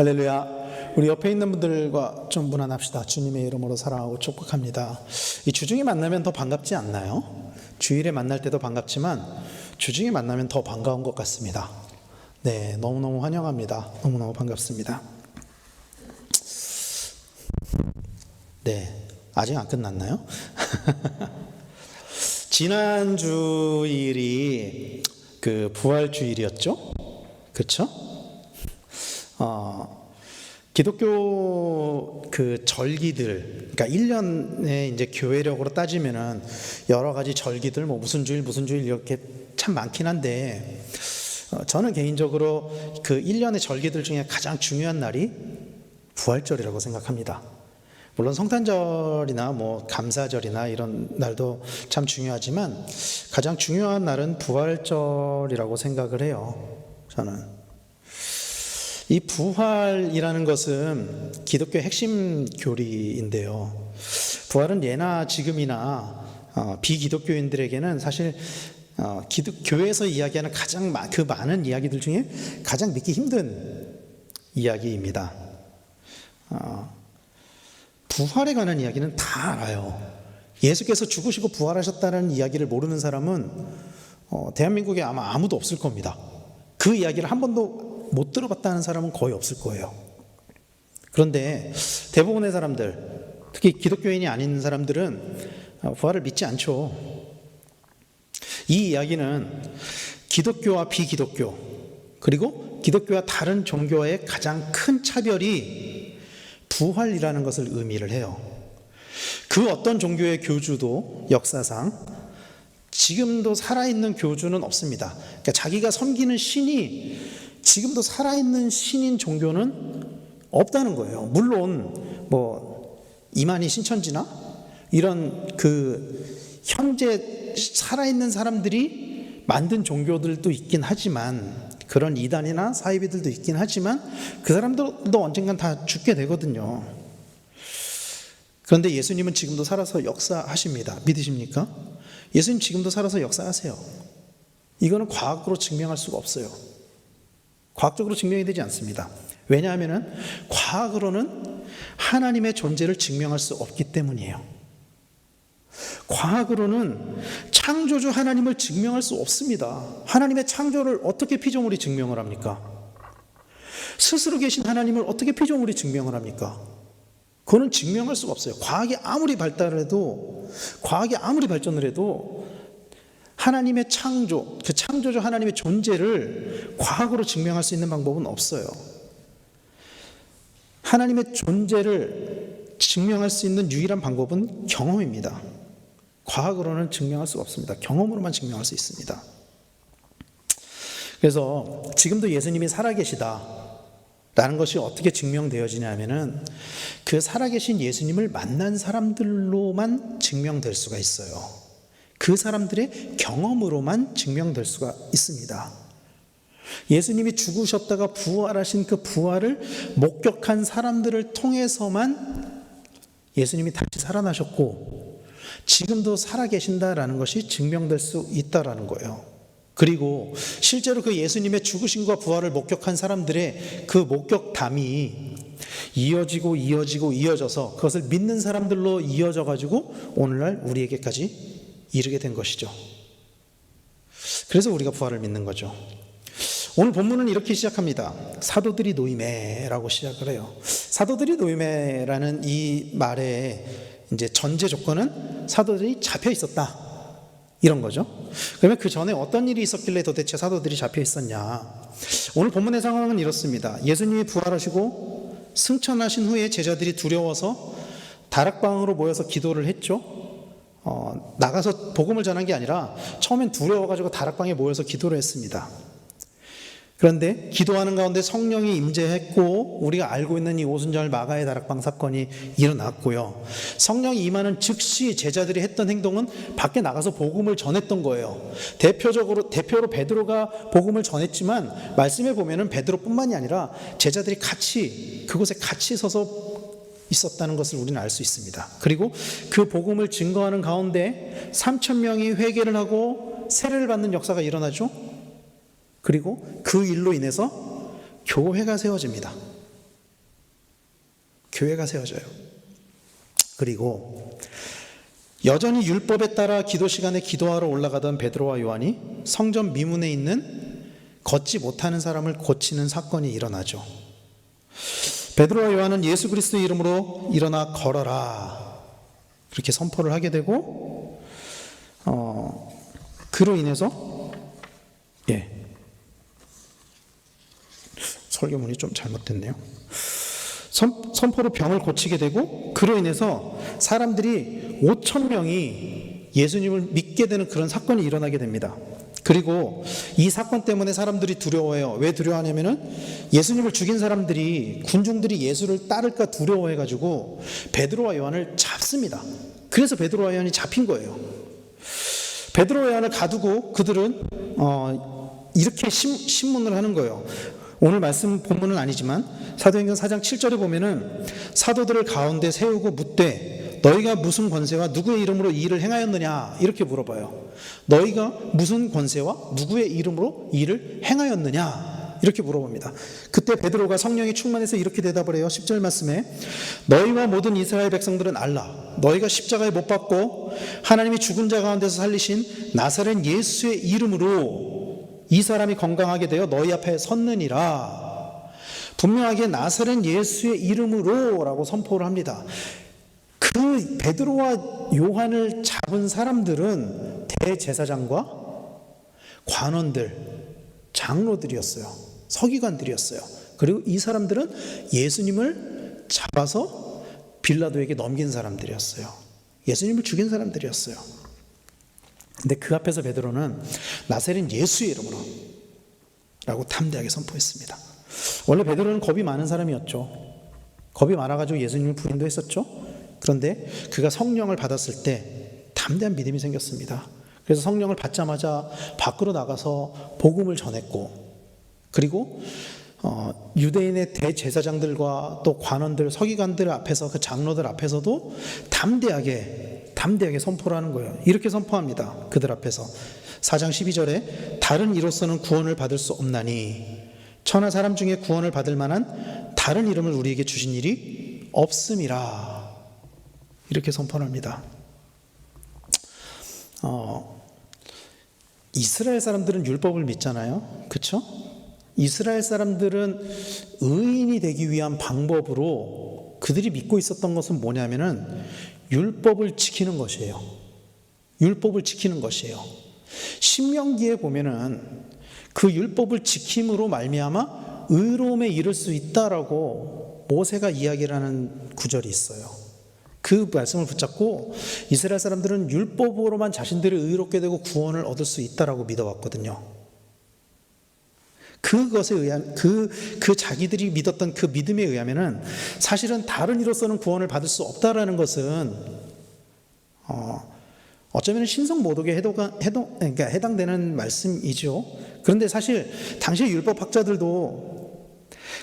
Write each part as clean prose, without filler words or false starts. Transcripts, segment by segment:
할렐루야. 우리 옆에 있는 분들과 좀 문안합시다. 주님의 이름으로 사랑하고 축복합니다. 이 주중에 만나면 더 반갑지 않나요? 주일에 만날 때도 반갑지만 주중에 만나면 더 반가운 것 같습니다. 네, 너무너무 환영합니다. 너무너무 반갑습니다. 네, 아직 안 끝났나요? 지난 주일이 그 부활주일이었죠? 그렇죠? 기독교 그 절기들, 그러니까 1년에 이제 교회력으로 따지면은 여러 가지 절기들, 뭐 무슨 주일 이렇게 참 많긴 한데, 저는 개인적으로 그 1년의 절기들 중에 가장 중요한 날이 부활절이라고 생각합니다. 물론 성탄절이나 뭐 감사절이나 이런 날도 참 중요하지만 가장 중요한 날은 부활절이라고 생각을 해요. 저는. 이 부활이라는 것은 기독교의 핵심 교리인데요. 부활은 예나 지금이나 비기독교인들에게는 사실 교회에서 이야기하는 가장 그 많은 이야기들 중에 가장 믿기 힘든 이야기입니다. 부활에 관한 이야기는 다 알아요. 예수께서 죽으시고 부활하셨다는 이야기를 모르는 사람은 대한민국에 아마 아무도 없을 겁니다. 그 이야기를 한 번도 못 들어봤다는 사람은 거의 없을 거예요. 그런데 대부분의 사람들, 특히 기독교인이 아닌 사람들은 부활을 믿지 않죠. 이 이야기는 기독교와 비기독교, 그리고 기독교와 다른 종교의 가장 큰 차별이 부활이라는 것을 의미를 해요. 그 어떤 종교의 교주도 역사상 지금도 살아있는 교주는 없습니다. 그러니까 자기가 섬기는 신이 지금도 살아있는 신인 종교는 없다는 거예요. 물론 뭐 이만희 신천지나 이런 그 현재 살아있는 사람들이 만든 종교들도 있긴 하지만, 그런 이단이나 사이비들도 있긴 하지만 그 사람들도 언젠간 다 죽게 되거든요. 그런데 예수님은 지금도 살아서 역사하십니다. 믿으십니까? 예수님 지금도 살아서 역사하세요. 이거는 과학으로 증명할 수가 없어요. 과학적으로 증명이 되지 않습니다. 왜냐하면 과학으로는 하나님의 존재를 증명할 수 없기 때문이에요. 과학으로는 창조주 하나님을 증명할 수 없습니다. 하나님의 창조를 어떻게 피조물이 증명을 합니까? 스스로 계신 하나님을 어떻게 피조물이 증명을 합니까? 그거는 증명할 수가 없어요. 과학이 아무리 발전을 해도 하나님의 창조, 그 창조주 하나님의 존재를 과학으로 증명할 수 있는 방법은 없어요. 하나님의 존재를 증명할 수 있는 유일한 방법은 경험입니다. 과학으로는 증명할 수가 없습니다. 경험으로만 증명할 수 있습니다. 그래서 지금도 예수님이 살아계시다라는 것이 어떻게 증명되어지냐면은 그 살아계신 예수님을 만난 사람들로만 증명될 수가 있어요. 그 사람들의 경험으로만 증명될 수가 있습니다. 예수님이 죽으셨다가 부활하신 그 부활을 목격한 사람들을 통해서만 예수님이 다시 살아나셨고 지금도 살아계신다라는 것이 증명될 수 있다라는 거예요. 그리고 실제로 그 예수님의 죽으심과 부활을 목격한 사람들의 그 목격담이 이어져서 그것을 믿는 사람들로 이어져 가지고 오늘날 우리에게까지 이르게 된 것이죠. 그래서 우리가 부활을 믿는 거죠. 오늘 본문은 이렇게 시작합니다. 사도들이 노임해라고 시작을 해요. 사도들이 노임해라는 이 말의 이제 전제 조건은 사도들이 잡혀 있었다, 이런 거죠. 그러면 그 전에 어떤 일이 있었길래 도대체 사도들이 잡혀 있었냐? 오늘 본문의 상황은 이렇습니다. 예수님이 부활하시고 승천하신 후에 제자들이 두려워서 다락방으로 모여서 기도를 했죠. 나가서 복음을 전한 게 아니라 처음엔 두려워가지고 다락방에 모여서 기도를 했습니다. 그런데 기도하는 가운데 성령이 임재했고 우리가 알고 있는 이 오순절 마가의 다락방 사건이 일어났고요. 성령이 임하는 즉시 제자들이 했던 행동은 밖에 나가서 복음을 전했던 거예요. 대표로 베드로가 복음을 전했지만 말씀에 보면은 베드로뿐만이 아니라 제자들이 그곳에 같이 서서 있었다는 것을 우리는 알 수 있습니다. 그리고 그 복음을 증거하는 가운데 3,000명이 회개를 하고 세례를 받는 역사가 일어나죠. 그리고 그 일로 인해서 교회가 세워집니다. 교회가 세워져요. 그리고 여전히 율법에 따라 기도 시간에 기도하러 올라가던 베드로와 요한이 성전 미문에 있는 걷지 못하는 사람을 고치는 사건이 일어나죠. 베드로와 요한은 예수 그리스도의 이름으로 일어나 걸어라 그렇게 선포를 하게 되고 그로 인해서 설교문이 좀 잘못됐네요. 선포로 병을 고치게 되고 그로 인해서 사람들이 5,000명이 예수님을 믿게 되는 그런 사건이 일어나게 됩니다. 그리고 이 사건 때문에 사람들이 두려워해요. 왜 두려워하냐면은 예수님을 죽인 사람들이 군중들이 예수를 따를까 두려워해가지고 베드로와 요한을 잡습니다. 그래서 베드로와 요한이 잡힌 거예요. 베드로와 요한을 가두고 그들은 이렇게 신문을 하는 거예요. 오늘 말씀 본문은 아니지만 사도행전 4장 7절에 보면은 사도들을 가운데 세우고 묻되 너희가 무슨 권세와 누구의 이름으로 이 일을 행하였느냐 이렇게 물어봐요. 너희가 무슨 권세와 누구의 이름으로 이 일을 행하였느냐 이렇게 물어봅니다. 그때 베드로가 성령이 충만해서 이렇게 대답을 해요. 10절 말씀에 너희와 모든 이스라엘 백성들은 알라 너희가 십자가에 못 박고 하나님이 죽은 자 가운데서 살리신 나사렛 예수의 이름으로 이 사람이 건강하게 되어 너희 앞에 섰느니라. 분명하게 나사렛 예수의 이름으로 라고 선포를 합니다. 그 베드로와 요한을 잡은 사람들은 대제사장과 관원들, 장로들이었어요. 서기관들이었어요. 그리고 이 사람들은 예수님을 잡아서 빌라도에게 넘긴 사람들이었어요. 예수님을 죽인 사람들이었어요. 근데 그 앞에서 베드로는 나사렛 예수의 이름으로 라고 담대하게 선포했습니다. 원래 베드로는 겁이 많은 사람이었죠. 겁이 많아가지고 예수님을 부인도 했었죠. 그런데 그가 성령을 받았을 때 담대한 믿음이 생겼습니다. 그래서 성령을 받자마자 밖으로 나가서 복음을 전했고 그리고 유대인의 대제사장들과 또 관원들, 서기관들 앞에서 그 장로들 앞에서도 담대하게 선포를 하는 거예요. 이렇게 선포합니다. 그들 앞에서 4장 12절에 다른 이로서는 구원을 받을 수 없나니 천하 사람 중에 구원을 받을 만한 다른 이름을 우리에게 주신 일이 없음이라 이렇게 선포합니다. 이스라엘 사람들은 율법을 믿잖아요. 그렇죠? 이스라엘 사람들은 의인이 되기 위한 방법으로 그들이 믿고 있었던 것은 뭐냐면은 율법을 지키는 것이에요. 율법을 지키는 것이에요. 신명기에 보면은 그 율법을 지킴으로 말미암아 의로움에 이를 수 있다라고 모세가 이야기를 하는 구절이 있어요. 그 말씀을 붙잡고 이스라엘 사람들은 율법으로만 자신들이 의롭게 되고 구원을 얻을 수 있다라고 믿어왔거든요. 그것에 의한 그 자기들이 믿었던 그 믿음에 의하면은 사실은 다른 이로서는 구원을 받을 수 없다라는 것은 어쩌면 신성 모독에 그러니까 해당되는 말씀이죠. 그런데 사실 당시 율법학자들도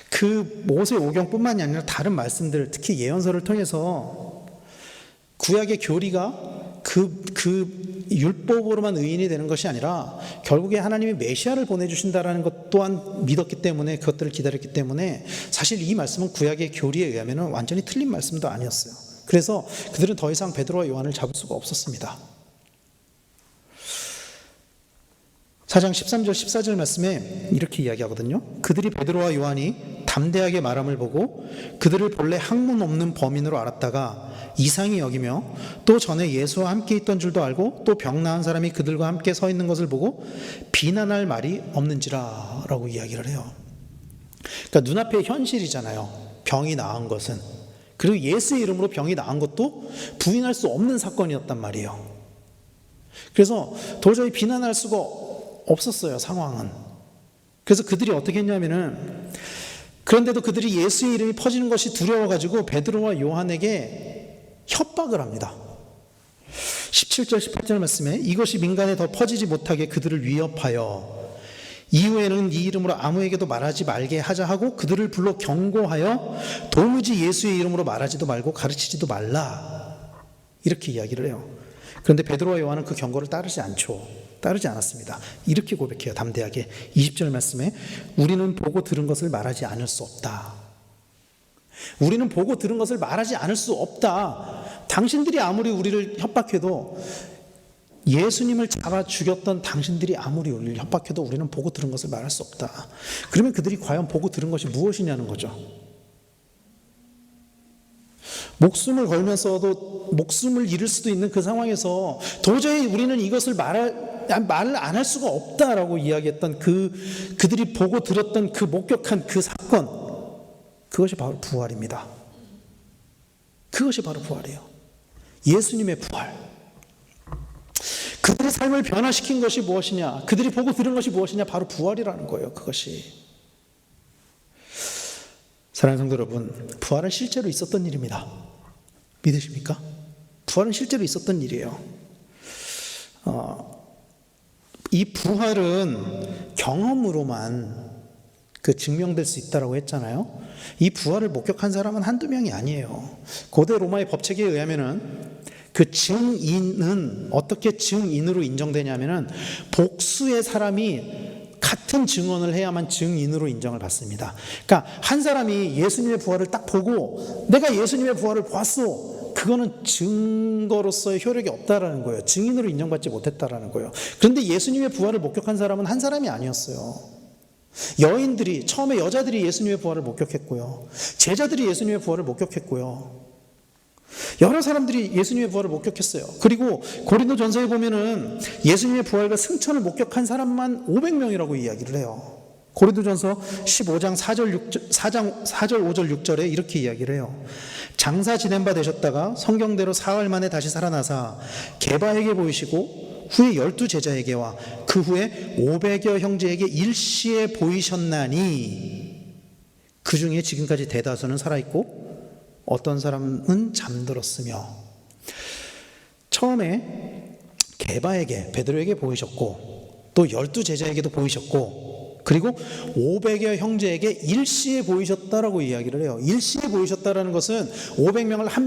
그 모세 오경뿐만이 아니라 다른 말씀들, 특히 예언서를 통해서 구약의 교리가 그 율법으로만 의인이 되는 것이 아니라 결국에 하나님이 메시아를 보내주신다라는 것 또한 믿었기 때문에 그것들을 기다렸기 때문에 사실 이 말씀은 구약의 교리에 의하면 완전히 틀린 말씀도 아니었어요. 그래서 그들은 더 이상 베드로와 요한을 잡을 수가 없었습니다. 4장 13절 14절 말씀에 이렇게 이야기하거든요. 그들이 베드로와 요한이 담대하게 말함을 보고 그들을 본래 학문 없는 범인으로 알았다가 이상히 여기며 또 전에 예수와 함께 있던 줄도 알고 또 병 나은 사람이 그들과 함께 서 있는 것을 보고 비난할 말이 없는지라 라고 이야기를 해요. 그러니까 눈앞의 현실이잖아요. 병이 나은 것은. 그리고 예수의 이름으로 병이 나은 것도 부인할 수 없는 사건이었단 말이에요. 그래서 도저히 비난할 수가 없었어요, 상황은. 그래서 그들이 어떻게 했냐면은 그런데도 그들이 예수의 이름이 퍼지는 것이 두려워가지고 베드로와 요한에게 협박을 합니다. 17절 18절 말씀에 이것이 민간에 더 퍼지지 못하게 그들을 위협하여 이후에는 이 이름으로 아무에게도 말하지 말게 하자 하고 그들을 불러 경고하여 도무지 예수의 이름으로 말하지도 말고 가르치지도 말라 이렇게 이야기를 해요. 그런데 베드로와 요한은 그 경고를 따르지 않았습니다. 이렇게 고백해요. 담대하게 20절 말씀에 우리는 보고 들은 것을 말하지 않을 수 없다. 우리는 보고 들은 것을 말하지 않을 수 없다. 당신들이 아무리 우리를 협박해도, 예수님을 잡아 죽였던 당신들이 아무리 우리를 협박해도 우리는 보고 들은 것을 말할 수 없다. 그러면 그들이 과연 보고 들은 것이 무엇이냐는 거죠. 목숨을 걸면서도 목숨을 잃을 수도 있는 그 상황에서 도저히 우리는 이것을 말을 안 할 수가 없다라고 이야기했던 그들이 보고 들었던 그 목격한 그 사건, 그것이 바로 부활입니다. 그것이 바로 부활이에요. 예수님의 부활. 그들의 삶을 변화시킨 것이 무엇이냐, 그들이 보고 들은 것이 무엇이냐, 바로 부활이라는 거예요. 그것이. 사랑하는 성도 여러분, 부활은 실제로 있었던 일입니다. 믿으십니까? 부활은 실제로 있었던 일이에요. 이 부활은 경험으로만 증명될 수 있다고 했잖아요. 이 부활을 목격한 사람은 한두 명이 아니에요. 고대 로마의 법칙에 의하면은 그 증인은 어떻게 증인으로 인정되냐면은 복수의 사람이 같은 증언을 해야만 증인으로 인정을 받습니다. 그러니까 한 사람이 예수님의 부활을 딱 보고 내가 예수님의 부활을 보았어, 그거는 증거로서의 효력이 없다라는 거예요. 증인으로 인정받지 못했다라는 거예요. 그런데 예수님의 부활을 목격한 사람은 한 사람이 아니었어요. 여인들이, 처음에 여자들이 예수님의 부활을 목격했고요, 제자들이 예수님의 부활을 목격했고요, 여러 사람들이 예수님의 부활을 목격했어요. 그리고 고린도전서에 보면은 예수님의 부활과 승천을 목격한 사람만 500명이라고 이야기를 해요. 고린도전서 15장 4절 5절 6절에 이렇게 이야기를 해요. 장사 지낸 바 되셨다가 성경대로 사흘 만에 다시 살아나사 게바에게 보이시고 후에 12제자에게와 그 후에 500여 형제에게 일시에 보이셨나니 그 중에 지금까지 대다수는 살아있고 어떤 사람은 잠들었으며. 처음에 게바에게, 베드로에게 보이셨고 또 12제자에게도 보이셨고 그리고 500여 형제에게 일시에 보이셨다라고 이야기를 해요. 일시에 보이셨다라는 것은 500명을 한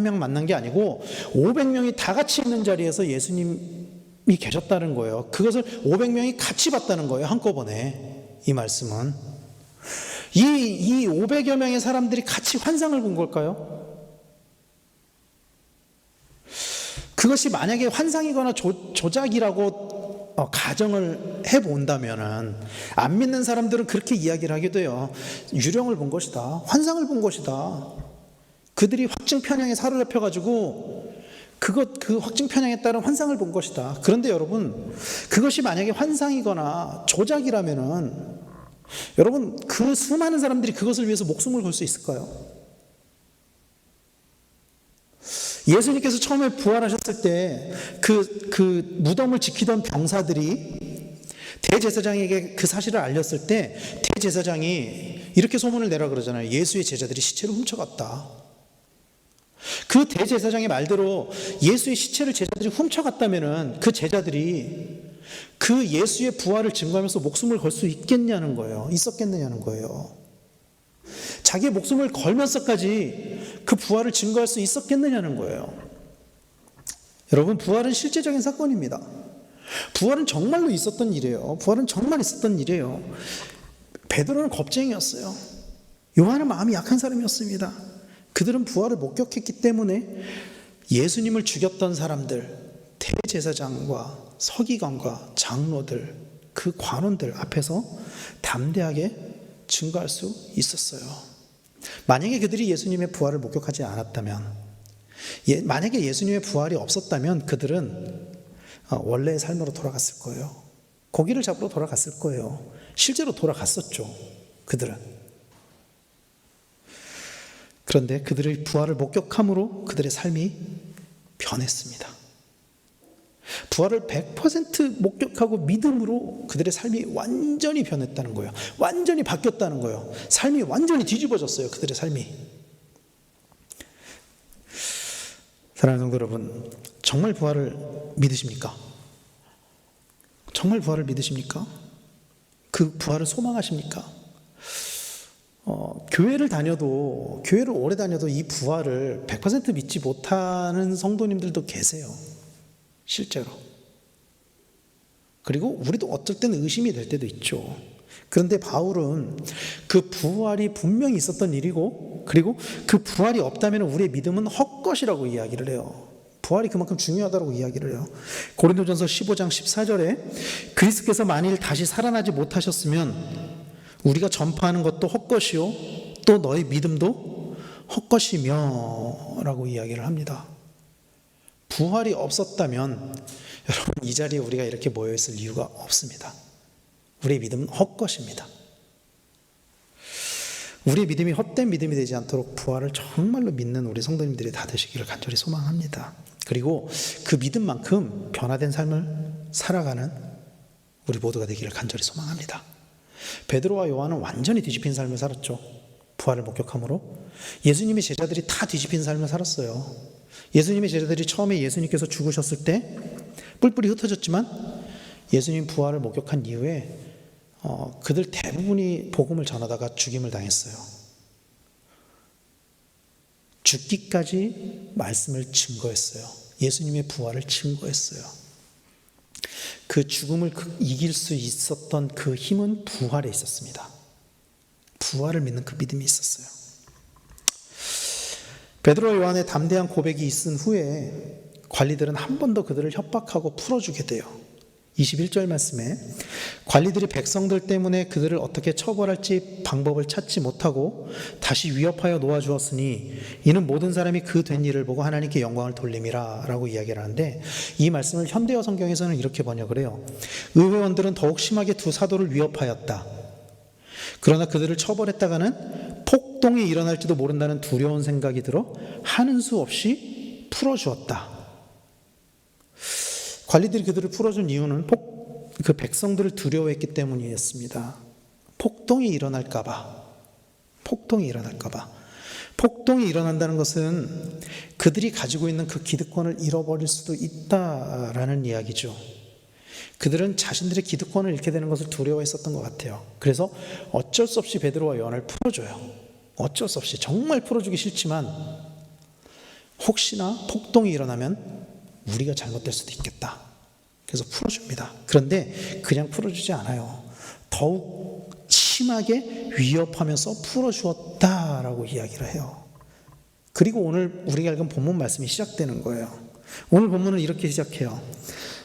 명 만난 게 아니고 500명이 다 같이 있는 자리에서 예수님이 계셨다는 거예요. 그것을 500명이 같이 봤다는 거예요. 한꺼번에. 이 말씀은 이 500여 명의 사람들이 같이 환상을 본 걸까요? 그것이 만약에 환상이거나 조작이라고 가정을 해본다면은 안 믿는 사람들은 그렇게 이야기를 하게 돼요. 유령을 본 것이다, 환상을 본 것이다. 그들이 확증 편향에 사로잡혀가지고 그 확증 편향에 따른 환상을 본 것이다. 그런데 여러분, 그것이 만약에 환상이거나 조작이라면은 여러분, 그 수많은 사람들이 그것을 위해서 목숨을 걸 수 있을까요? 예수님께서 처음에 부활하셨을 때 그 무덤을 지키던 병사들이 대제사장에게 그 사실을 알렸을 때 대제사장이 이렇게 소문을 내라 그러잖아요. 예수의 제자들이 시체를 훔쳐갔다. 그 대제사장의 말대로 예수의 시체를 제자들이 훔쳐갔다면은 그 제자들이 그 예수의 부활을 증거하면서 목숨을 걸 수 있겠냐는 거예요. 있었겠느냐는 거예요. 자기의 목숨을 걸면서까지 그 부활을 증거할 수 있었겠느냐는 거예요. 여러분, 부활은 실제적인 사건입니다. 부활은 정말로 있었던 일이에요. 부활은 정말 있었던 일이에요. 베드로는 겁쟁이였어요. 요한은 마음이 약한 사람이었습니다. 그들은 부활을 목격했기 때문에 예수님을 죽였던 사람들, 대제사장과 서기관과 장로들, 그 관원들 앞에서 담대하게 증거할 수 있었어요. 만약에 그들이 예수님의 부활을 목격하지 않았다면, 만약에 예수님의 부활이 없었다면 그들은 원래의 삶으로 돌아갔을 거예요. 고기를 잡으러 돌아갔을 거예요. 실제로 돌아갔었죠, 그들은. 그런데 그들의 부활을 목격함으로 그들의 삶이 변했습니다. 부활을 100% 목격하고 믿음으로 그들의 삶이 완전히 변했다는 거예요. 완전히 바뀌었다는 거예요. 삶이 완전히 뒤집어졌어요, 그들의 삶이. 사랑하는 성도 여러분, 정말 부활을 믿으십니까? 정말 부활을 믿으십니까? 그 부활을 소망하십니까? 교회를 오래 다녀도 이 부활을 100% 믿지 못하는 성도님들도 계세요. 실제로. 그리고 우리도 어떨 때는 의심이 될 때도 있죠. 그런데 바울은 그 부활이 분명히 있었던 일이고 그리고 그 부활이 없다면 우리의 믿음은 헛것이라고 이야기를 해요. 부활이 그만큼 중요하다고 이야기를 해요. 고린도전서 15장 14절에 그리스도께서 만일 다시 살아나지 못하셨으면 우리가 전파하는 것도 헛것이요 또 너희 믿음도 헛것이며 라고 이야기를 합니다. 부활이 없었다면 여러분 이 자리에 우리가 이렇게 모여있을 이유가 없습니다. 우리의 믿음은 헛것입니다. 우리의 믿음이 헛된 믿음이 되지 않도록 부활을 정말로 믿는 우리 성도님들이 다 되시기를 간절히 소망합니다. 그리고 그 믿음만큼 변화된 삶을 살아가는 우리 모두가 되기를 간절히 소망합니다. 베드로와 요한은 완전히 뒤집힌 삶을 살았죠. 부활을 목격함으로. 예수님의 제자들이 다 뒤집힌 삶을 살았어요. 예수님의 제자들이 처음에 예수님께서 죽으셨을 때 뿔뿔이 흩어졌지만 예수님 부활을 목격한 이후에 그들 대부분이 복음을 전하다가 죽임을 당했어요. 죽기까지 말씀을 증거했어요. 예수님의 부활을 증거했어요. 그 죽음을 이길 수 있었던 그 힘은 부활에 있었습니다. 부활을 믿는 그 믿음이 있었어요. 베드로와 요한의 담대한 고백이 있은 후에 관리들은 한 번 더 그들을 협박하고 풀어주게 돼요. 21절 말씀에 관리들이 백성들 때문에 그들을 어떻게 처벌할지 방법을 찾지 못하고 다시 위협하여 놓아주었으니 이는 모든 사람이 그 된 일을 보고 하나님께 영광을 돌림이라 라고 이야기를 하는데, 이 말씀을 현대어 성경에서는 이렇게 번역을 해요. 의회원들은 더욱 심하게 두 사도를 위협하였다. 그러나 그들을 처벌했다가는 폭동이 일어날지도 모른다는 두려운 생각이 들어 하는 수 없이 풀어주었다. 관리들이 그들을 풀어준 이유는 그 백성들을 두려워했기 때문이었습니다. 폭동이 일어날까봐. 폭동이 일어난다는 것은 그들이 가지고 있는 그 기득권을 잃어버릴 수도 있다라는 이야기죠. 그들은 자신들의 기득권을 잃게 되는 것을 두려워했었던 것 같아요. 그래서 어쩔 수 없이 베드로와 요한을 풀어줘요. 어쩔 수 없이. 정말 풀어주기 싫지만 혹시나 폭동이 일어나면 우리가 잘못될 수도 있겠다. 그래서 풀어줍니다. 그런데 그냥 풀어주지 않아요. 더욱 심하게 위협하면서 풀어주었다라고 이야기를 해요. 그리고 오늘 우리가 읽은 본문 말씀이 시작되는 거예요. 오늘 본문은 이렇게 시작해요.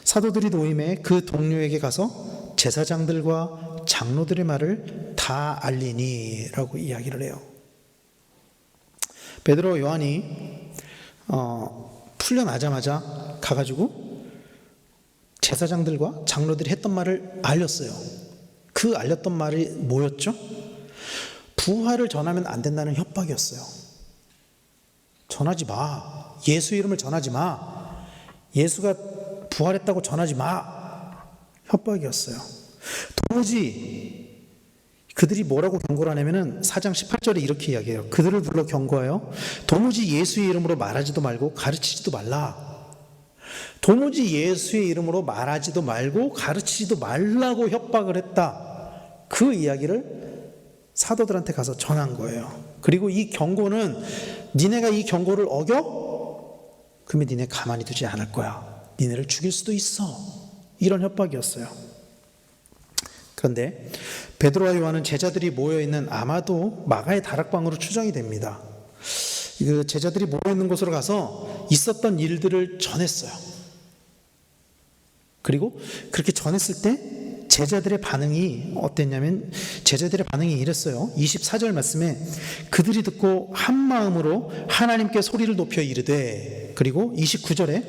사도들이 노임에 그 동료에게 가서 제사장들과 장로들의 말을 다 알리니 라고 이야기를 해요. 베드로 요한이 풀려나자마자 가가지고 제사장들과 장로들이 했던 말을 알렸어요. 그 알렸던 말이 뭐였죠? 부활을 전하면 안 된다는 협박이었어요. 전하지 마. 예수 이름을 전하지 마. 예수가 부활했다고 전하지 마. 협박이었어요. 도무지 그들이 뭐라고 경고를 하냐면은 4장 18절에 이렇게 이야기해요. 그들을 불러 경고하여 도무지 예수의 이름으로 말하지도 말고 가르치지도 말라. 도무지 예수의 이름으로 말하지도 말고 가르치지도 말라고 협박을 했다. 그 이야기를 사도들한테 가서 전한 거예요. 그리고 이 경고는 니네가 이 경고를 어겨? 그러면 니네 가만히 두지 않을 거야. 니네를 죽일 수도 있어. 이런 협박이었어요. 그런데 베드로와 요한은 제자들이 모여있는 아마도 마가의 다락방으로 추정이 됩니다. 그 제자들이 모여있는 곳으로 가서 있었던 일들을 전했어요. 그리고 그렇게 전했을 때 제자들의 반응이 어땠냐면 제자들의 반응이 이랬어요. 24절 말씀에 그들이 듣고 한 마음으로 하나님께 소리를 높여 이르되, 그리고 29절에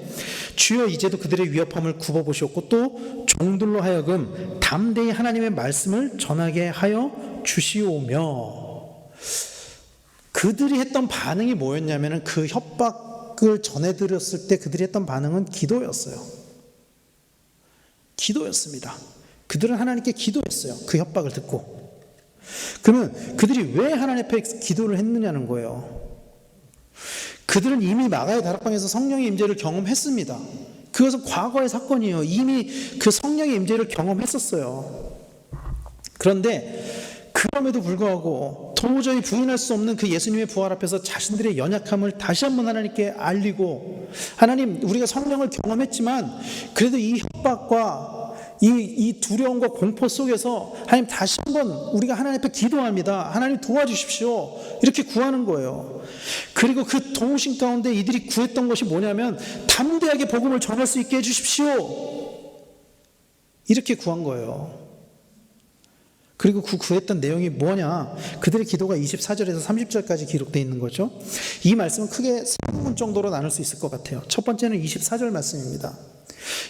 주여 이제도 그들의 위협함을 굽어보시옵고 또 종들로 하여금 담대히 하나님의 말씀을 전하게 하여 주시오며. 그들이 했던 반응이 뭐였냐면 그 협박을 전해드렸을 때 그들이 했던 반응은 기도였어요. 기도였습니다. 그들은 하나님께 기도했어요. 그 협박을 듣고. 그러면 그들이 왜 하나님 앞에 기도를 했느냐는 거예요. 그들은 이미 마가의 다락방에서 성령의 임재를 경험했습니다. 그것은 과거의 사건이에요. 이미 그 성령의 임재를 경험했었어요. 그런데 그럼에도 불구하고 도저히 부인할 수 없는 그 예수님의 부활 앞에서 자신들의 연약함을 다시 한번 하나님께 알리고, 하나님 우리가 성령을 경험했지만 그래도 이 협박과 이 두려움과 공포 속에서 하나님 다시 한번 우리가 하나님 앞에 기도합니다. 하나님 도와주십시오. 이렇게 구하는 거예요. 그리고 그 도우심 가운데 이들이 구했던 것이 뭐냐면 담대하게 복음을 전할 수 있게 해주십시오. 이렇게 구한 거예요. 그리고 그 구했던 내용이 뭐냐? 그들의 기도가 24절에서 30절까지 기록되어 있는 거죠. 이 말씀은 크게 3문 정도로 나눌 수 있을 것 같아요. 첫 번째는 24절 말씀입니다.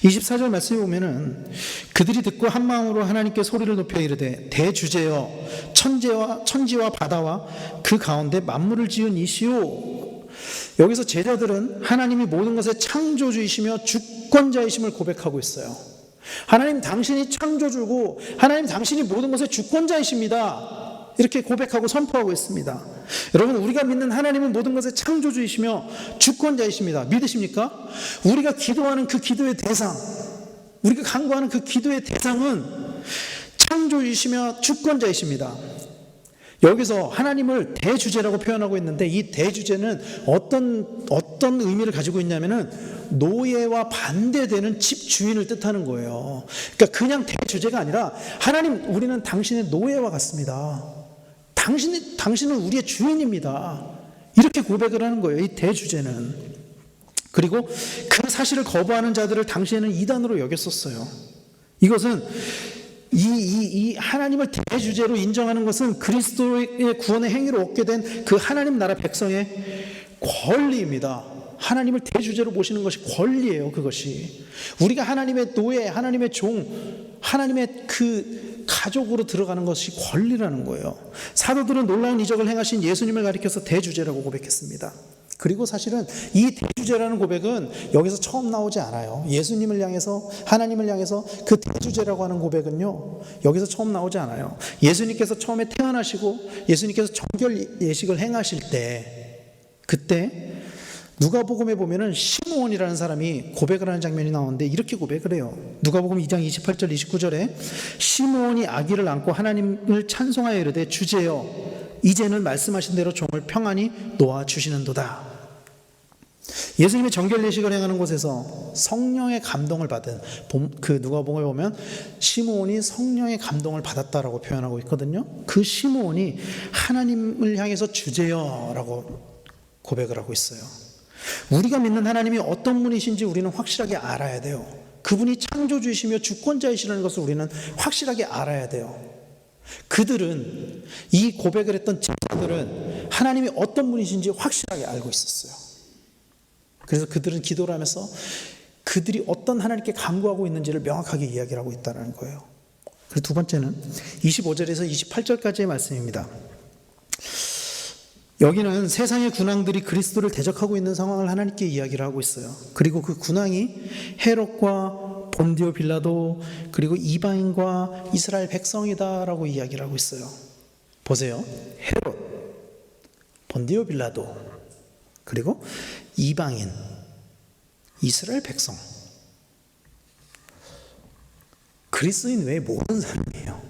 24절 말씀에 보면은 그들이 듣고 한 마음으로 하나님께 소리를 높여 이르되 대주제여 천지와 바다와 그 가운데 만물을 지은 이시오. 여기서 제자들은 하나님이 모든 것의 창조주이시며 주권자이심을 고백하고 있어요. 하나님 당신이 창조주고 하나님 당신이 모든 것의 주권자이십니다. 이렇게 고백하고 선포하고 있습니다. 여러분, 우리가 믿는 하나님은 모든 것의 창조주이시며 주권자이십니다. 믿으십니까? 우리가 기도하는 그 기도의 대상, 우리가 간구하는 그 기도의 대상은 창조주이시며 주권자이십니다. 여기서 하나님을 대주제라고 표현하고 있는데 이 대주제는 어떤 의미를 가지고 있냐면은 노예와 반대되는 집주인을 뜻하는 거예요. 그러니까 그냥 대주제가 아니라 하나님, 우리는 당신의 노예와 같습니다. 당신은 우리의 주인입니다. 이렇게 고백을 하는 거예요. 이 대주제는. 그리고 그 사실을 거부하는 자들을 당시에는 이단으로 여겼었어요. 이것은 이 하나님을 대주제로 인정하는 것은 그리스도의 구원의 행위로 얻게 된 그 하나님 나라 백성의 권리입니다. 하나님을 대주제로 모시는 것이 권리예요. 그것이 우리가 하나님의 노예, 하나님의 종, 하나님의 그 가족으로 들어가는 것이 권리라는 거예요. 사도들은 놀라운 이적을 행하신 예수님을 가리켜서 대주제라고 고백했습니다. 그리고 사실은 이 대주제라는 고백은 여기서 처음 나오지 않아요. 예수님을 향해서, 하나님을 향해서 그 대주제라고 하는 고백은요, 여기서 처음 나오지 않아요. 예수님께서 처음에 태어나시고 예수님께서 정결 예식을 행하실 때, 그때 누가복음에 보면은 시므온이라는 사람이 고백을 하는 장면이 나오는데 이렇게 고백을 해요. 누가복음 2장 28절 29절에 시므온이 아기를 안고 하나님을 찬송하여 이르되 주제여 이제는 말씀하신 대로 종을 평안히 놓아주시는도다. 예수님의 정결 예식을 행하는 곳에서 성령의 감동을 받은, 그 누가복음을 보면 시므온이 성령의 감동을 받았다라고 표현하고 있거든요. 그 시므온이 하나님을 향해서 주제여라고 고백을 하고 있어요. 우리가 믿는 하나님이 어떤 분이신지 우리는 확실하게 알아야 돼요. 그분이 창조주이시며 주권자이시라는 것을 우리는 확실하게 알아야 돼요. 그들은, 이 고백을 했던 제자들은 하나님이 어떤 분이신지 확실하게 알고 있었어요. 그래서 그들은 기도를 하면서 그들이 어떤 하나님께 간구하고 있는지를 명확하게 이야기를 하고 있다는 거예요. 그리고 두 번째는 25절에서 28절까지의 말씀입니다. 여기는 세상의 군왕들이 그리스도를 대적하고 있는 상황을 하나님께 이야기를 하고 있어요. 그리고 그 군왕이 헤롯과 본디오 빌라도 그리고 이방인과 이스라엘 백성이다라고 이야기를 하고 있어요. 보세요. 헤롯, 본디오 빌라도 그리고 이방인, 이스라엘 백성. 그리스도인 외에 모든 사람이에요.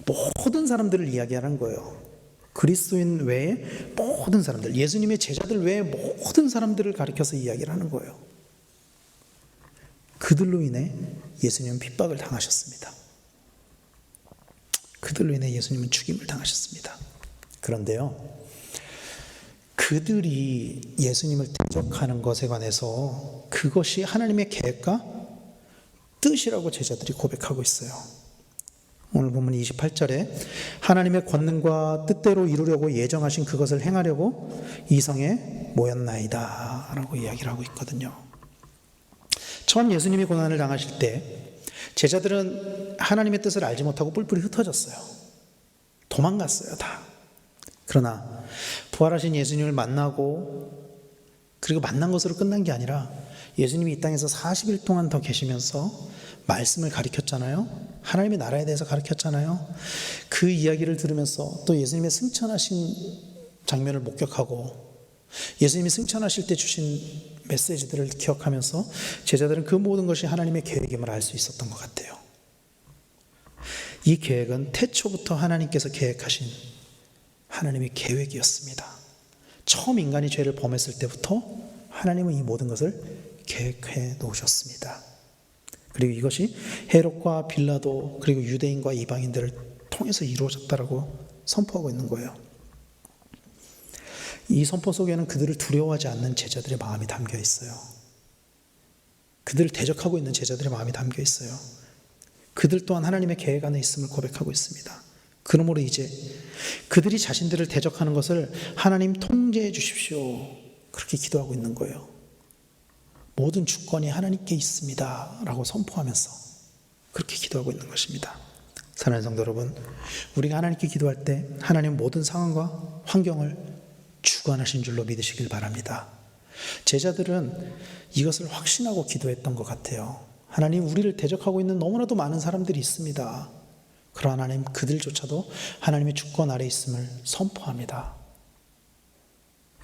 모든 사람들을 이야기하는 거예요. 그리스도인 외에 모든 사람들, 예수님의 제자들 외에 모든 사람들을 가리켜서 이야기를 하는 거예요. 그들로 인해 예수님은 핍박을 당하셨습니다. 그들로 인해 예수님은 죽임을 당하셨습니다. 그런데요, 그들이 예수님을 대적하는 것에 관해서 그것이 하나님의 계획과 뜻이라고 제자들이 고백하고 있어요. 오늘 보면 28절에 하나님의 권능과 뜻대로 이루려고 예정하신 그것을 행하려고 이성에 모였나이다 라고 이야기를 하고 있거든요. 처음 예수님이 고난을 당하실 때 제자들은 하나님의 뜻을 알지 못하고 뿔뿔이 흩어졌어요. 도망갔어요, 다. 그러나 부활하신 예수님을 만나고, 그리고 만난 것으로 끝난 게 아니라 예수님이 이 땅에서 40일 동안 더 계시면서 말씀을 가르쳤잖아요. 하나님의 나라에 대해서 가르쳤잖아요. 그 이야기를 들으면서 또 예수님의 승천하신 장면을 목격하고 예수님이 승천하실 때 주신 메시지들을 기억하면서 제자들은 그 모든 것이 하나님의 계획임을 알 수 있었던 것 같아요. 이 계획은 태초부터 하나님께서 계획하신 하나님의 계획이었습니다. 처음 인간이 죄를 범했을 때부터 하나님은 이 모든 것을 계획해 놓으셨습니다. 그리고 이것이 헤롯과 빌라도 그리고 유대인과 이방인들을 통해서 이루어졌다라고 선포하고 있는 거예요. 이 선포 속에는 그들을 두려워하지 않는 제자들의 마음이 담겨 있어요. 그들을 대적하고 있는 제자들의 마음이 담겨 있어요. 그들 또한 하나님의 계획 안에 있음을 고백하고 있습니다. 그러므로 이제 그들이 자신들을 대적하는 것을 하나님 통제해 주십시오, 그렇게 기도하고 있는 거예요. 모든 주권이 하나님께 있습니다 라고 선포하면서 그렇게 기도하고 있는 것입니다. 사랑하는 성도 여러분, 우리가 하나님께 기도할 때 하나님 모든 상황과 환경을 주관하신 줄로 믿으시길 바랍니다. 제자들은 이것을 확신하고 기도했던 것 같아요. 하나님, 우리를 대적하고 있는 너무나도 많은 사람들이 있습니다. 그러나 하나님, 그들조차도 하나님의 주권 아래 있음을 선포합니다.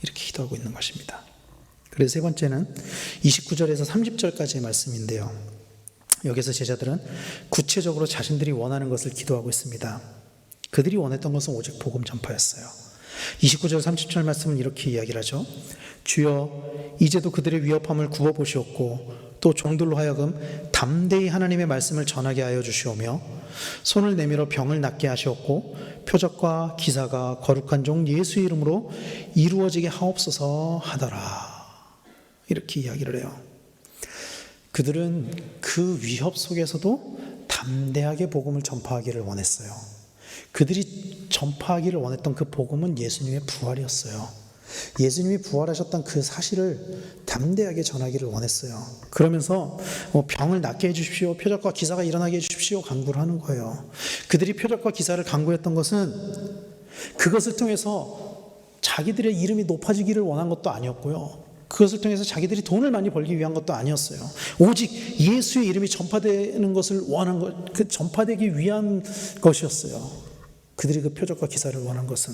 이렇게 기도하고 있는 것입니다. 그래서 세 번째는 29절에서 30절까지의 말씀인데요, 여기서 제자들은 구체적으로 자신들이 원하는 것을 기도하고 있습니다. 그들이 원했던 것은 오직 복음 전파였어요. 29절 30절 말씀은 이렇게 이야기를 하죠. 주여, 이제도 그들의 위협함을 굽어보시옵고 또 종들로 하여금 담대히 하나님의 말씀을 전하게 하여 주시오며 손을 내밀어 병을 낫게 하시옵고 표적과 기사가 거룩한 종 예수 이름으로 이루어지게 하옵소서 하더라. 이렇게 이야기를 해요. 그들은 그 위협 속에서도 담대하게 복음을 전파하기를 원했어요. 그들이 전파하기를 원했던 그 복음은 예수님의 부활이었어요. 예수님이 부활하셨던 그 사실을 담대하게 전하기를 원했어요. 그러면서 병을 낫게 해주십시오, 표적과 기사가 일어나게 해주십시오 간구를 하는 거예요. 그들이 표적과 기사를 간구했던 것은 그것을 통해서 자기들의 이름이 높아지기를 원한 것도 아니었고요, 그것을 통해서 자기들이 돈을 많이 벌기 위한 것도 아니었어요. 오직 예수의 이름이 전파되는 것을 원한 것, 그 전파되기 위한 것이었어요. 그들이 그 표적과 기사를 원한 것은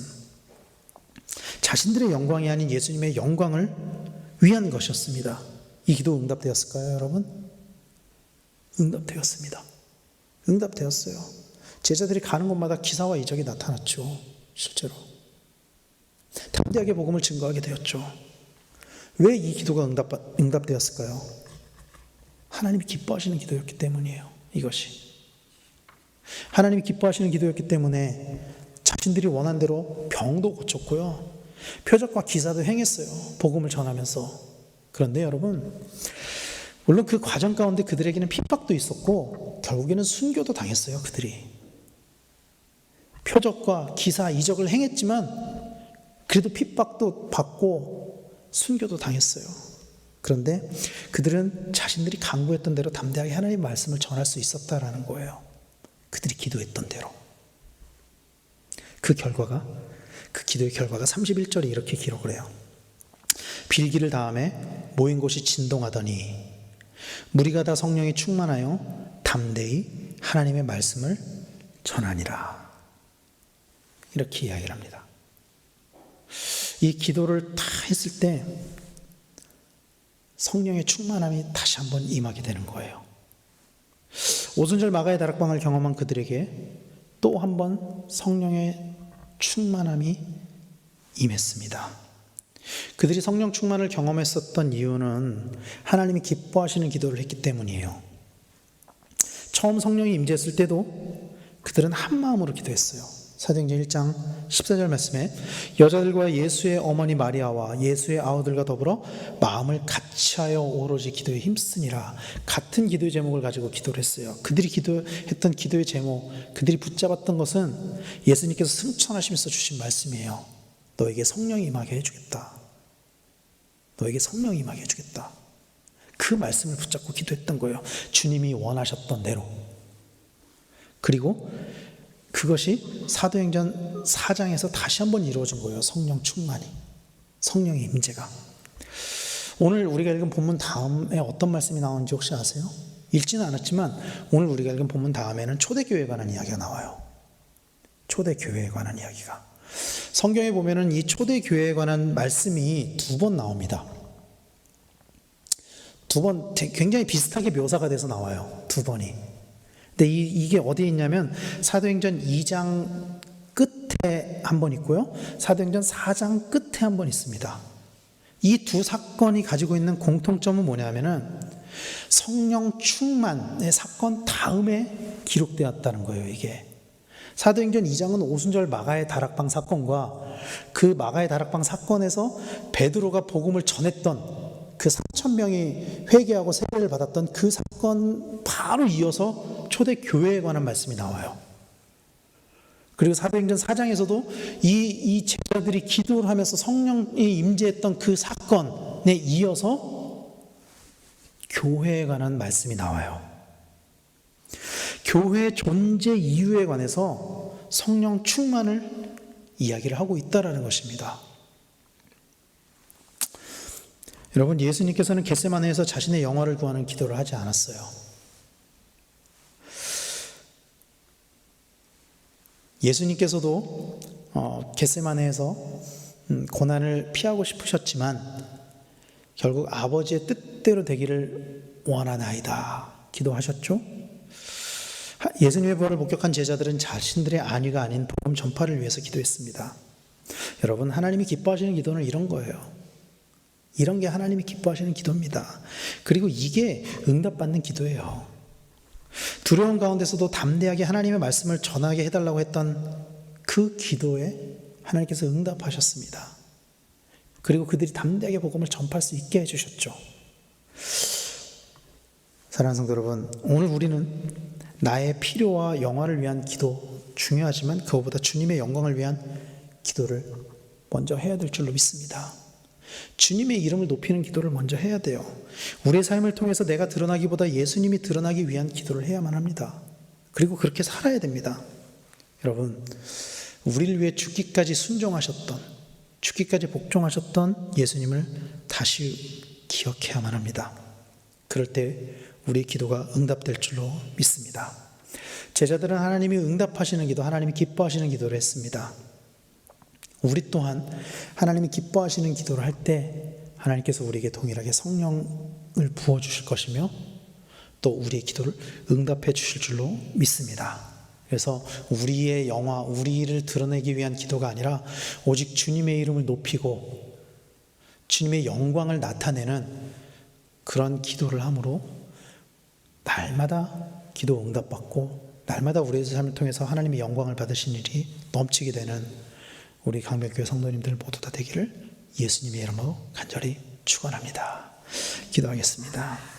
자신들의 영광이 아닌 예수님의 영광을 위한 것이었습니다. 이 기도 응답되었을까요, 여러분? 응답되었습니다. 응답되었어요. 제자들이 가는 곳마다 기사와 이적이 나타났죠. 실제로 담대하게 복음을 증거하게 되었죠. 왜 이 기도가 응답되었을까요? 하나님이 기뻐하시는 기도였기 때문이에요. 이것이 하나님이 기뻐하시는 기도였기 때문에 자신들이 원한 대로 병도 고쳤고요, 표적과 기사도 행했어요, 복음을 전하면서. 그런데 여러분, 물론 그 과정 가운데 그들에게는 핍박도 있었고 결국에는 순교도 당했어요. 그들이 표적과 기사, 이적을 행했지만 그래도 핍박도 받고 순교도 당했어요. 그런데 그들은 자신들이 간구했던 대로 담대하게 하나님의 말씀을 전할 수 있었다라는 거예요. 그들이 기도했던 대로. 그 기도의 결과가 31절에 이렇게 기록을 해요. 빌기를 다음에 모인 곳이 진동하더니 무리가 다 성령이 충만하여 담대히 하나님의 말씀을 전하니라. 이렇게 이야기를 합니다. 이 기도를 다 했을 때 성령의 충만함이 다시 한번 임하게 되는 거예요. 오순절 마가의 다락방을 경험한 그들에게 또 한번 성령의 충만함이 임했습니다. 그들이 성령 충만을 경험했었던 이유는 하나님이 기뻐하시는 기도를 했기 때문이에요. 처음 성령이 임재했을 때도 그들은 한 마음으로 기도했어요. 사도행전 1장 14절 말씀에 여자들과 예수의 어머니 마리아와 예수의 아우들과 더불어 마음을 같이하여 오로지 기도에 힘쓰니라. 같은 기도의 제목을 가지고 기도를 했어요. 그들이 기도했던 기도의 제목, 그들이 붙잡았던 것은 예수님께서 승천하시면서 주신 말씀이에요. 너에게 성령이 임하게 해주겠다. 너에게 성령이 임하게 해주겠다. 그 말씀을 붙잡고 기도했던 거예요. 주님이 원하셨던 대로. 그리고 그것이 사도행전 4장에서 다시 한번 이루어진 거예요. 성령 충만이, 성령의 임재가. 오늘 우리가 읽은 본문 다음에 어떤 말씀이 나오는지 혹시 아세요? 읽지는 않았지만 오늘 우리가 읽은 본문 다음에는 초대교회에 관한 이야기가 나와요. 초대교회에 관한 이야기가. 성경에 보면은 이 초대교회에 관한 말씀이 2번 나옵니다. 2번 굉장히 비슷하게 묘사가 돼서 나와요. 2번이. 근데 이게 어디에 있냐면 사도행전 2장 끝에 한 번 있고요, 사도행전 4장 끝에 한 번 있습니다. 이 두 사건이 가지고 있는 공통점은 뭐냐면은 성령 충만의 사건 다음에 기록되었다는 거예요. 이게 사도행전 2장은 오순절 마가의 다락방 사건과 그 마가의 다락방 사건에서 베드로가 복음을 전했던 그 3,000명이 회개하고 세례를 받았던 그 사건 바로 이어서 초대교회에 관한 말씀이 나와요. 그리고 사도행전 4장에서도 이 제자들이 기도를 하면서 성령이 임재했던 그 사건에 이어서 교회에 관한 말씀이 나와요. 교회 존재 이유에 관해서 성령 충만을 이야기를 하고 있다라는 것입니다. 여러분, 예수님께서는 겟세마네에서 자신의 영화를 구하는 기도를 하지 않았어요. 예수님께서도 겟세마네에서 고난을 피하고 싶으셨지만 결국 아버지의 뜻대로 되기를 원하나이다 기도하셨죠. 예수님의 부활을 목격한 제자들은 자신들의 안위가 아닌 복음 전파를 위해서 기도했습니다. 여러분, 하나님이 기뻐하시는 기도는 이런 거예요. 이런 게 하나님이 기뻐하시는 기도입니다. 그리고 이게 응답받는 기도예요. 두려운 가운데서도 담대하게 하나님의 말씀을 전하게 해달라고 했던 그 기도에 하나님께서 응답하셨습니다. 그리고 그들이 담대하게 복음을 전파할 수 있게 해주셨죠. 사랑하는 성도 여러분, 오늘 우리는 나의 필요와 영화를 위한 기도 중요하지만 그것보다 주님의 영광을 위한 기도를 먼저 해야 될 줄로 믿습니다. 주님의 이름을 높이는 기도를 먼저 해야 돼요. 우리의 삶을 통해서 내가 드러나기보다 예수님이 드러나기 위한 기도를 해야만 합니다. 그리고 그렇게 살아야 됩니다. 여러분, 우리를 위해 죽기까지 순종하셨던, 죽기까지 복종하셨던 예수님을 다시 기억해야만 합니다. 그럴 때 우리의 기도가 응답될 줄로 믿습니다. 제자들은 하나님이 응답하시는 기도, 하나님이 기뻐하시는 기도를 했습니다. 우리 또한 하나님이 기뻐하시는 기도를 할 때 하나님께서 우리에게 동일하게 성령을 부어주실 것이며 또 우리의 기도를 응답해 주실 줄로 믿습니다. 그래서 우리의 영화, 우리를 드러내기 위한 기도가 아니라 오직 주님의 이름을 높이고 주님의 영광을 나타내는 그런 기도를 함으로 날마다 기도 응답받고 날마다 우리의 삶을 통해서 하나님의 영광을 받으신 일이 넘치게 되는 우리 강백교회 성도님들 모두 다 되기를 예수님의 이름으로 간절히 축원합니다. 기도하겠습니다.